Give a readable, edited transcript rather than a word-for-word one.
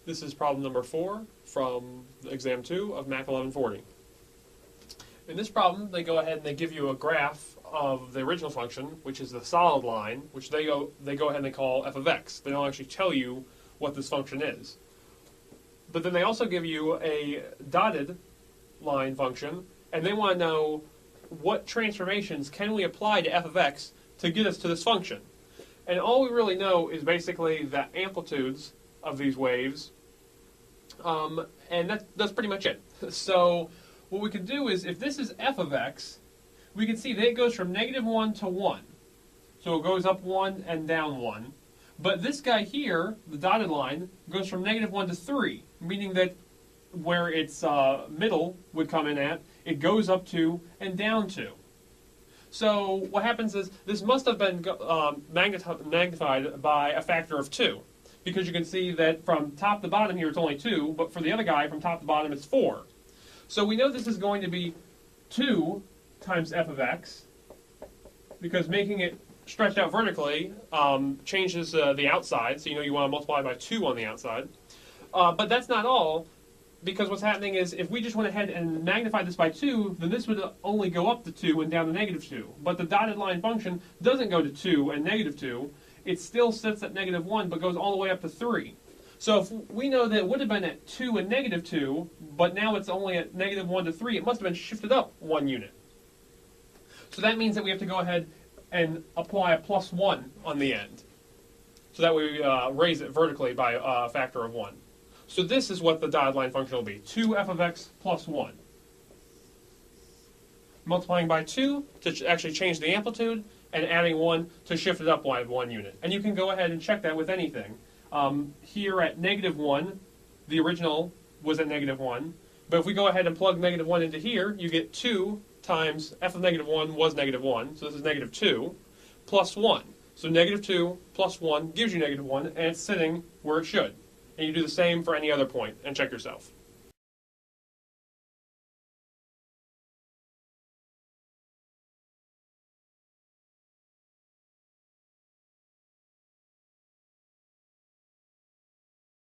This is problem number 4 from exam 2 of Mac 1140. In this problem, they go ahead and they give you a graph of the original function, which is the solid line, which they go ahead and they call f of x. They don't actually tell you what this function is. But then they also give you a dotted line function, and they want to know what transformations can we apply to f of x to get us to this function. And all we really know is basically the amplitudes of these waves, and that's pretty much it. So what we can do is, if this is f of x, we can see that it goes from -1 to 1. So it goes up 1 and down 1. But this guy here, the dotted line, goes from -1 to 3, meaning that where its middle would come in at, it goes up 2 and down 2. So what happens is, this must have been magnified by a factor of 2. Because you can see that from top to bottom here it's only 2, but for the other guy from top to bottom it's 4. So we know this is going to be 2 times f of x, because making it stretched out vertically changes the outside, so you know you want to multiply by 2 on the outside. But that's not all, because what's happening is, if we just went ahead and magnified this by 2, then this would only go up to 2 and down to -2. But the dotted line function doesn't go to 2 and -2. It still sits at -1, but goes all the way up to 3. So if we know that it would have been at 2 and -2, but now it's only at -1 to 3, it must have been shifted up 1 unit. So that means that we have to go ahead and apply a +1 on the end. So that we raise it vertically by a factor of 1. So this is what the dotted line function will be, 2f of x plus 1. Multiplying by 2 to actually change the amplitude, and adding 1 to shift it up by 1 unit. And you can go ahead and check that with anything. Here at -1, the original was at -1, but if we go ahead and plug -1 into here, you get 2 times f of -1 was -1, so this is -2, plus 1. So -2 plus 1 gives you -1, and it's sitting where it should. And you do the same for any other point, and check yourself.